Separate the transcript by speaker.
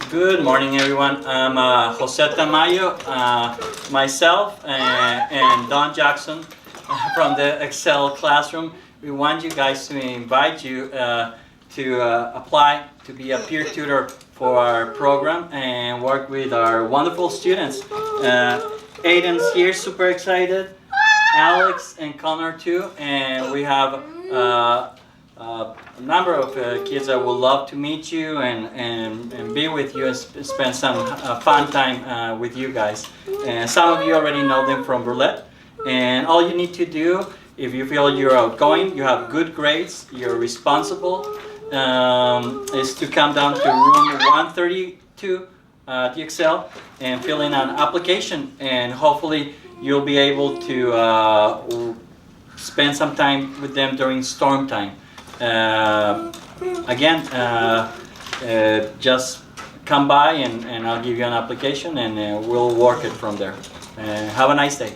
Speaker 1: Good morning, everyone. I'm Jose Tamayo, myself, and Don Jackson from the Excel classroom. We want you guys to invite you to apply to be a peer tutor for our program and work with our wonderful students. Aiden's here, super excited. Alex and Connor too, and we have a number of kids that would love to meet you and be with you and spend some fun time with you guys. And some of you already know them from Roulette. And all you need to do, if you feel you're outgoing, you have good grades, you're responsible, is to come down to room 132 at the Excel and fill in an application, and hopefully you'll be able to spend some time with them during storm time. Again, just come by and I'll give you an application and we'll work it from there. Have a nice day.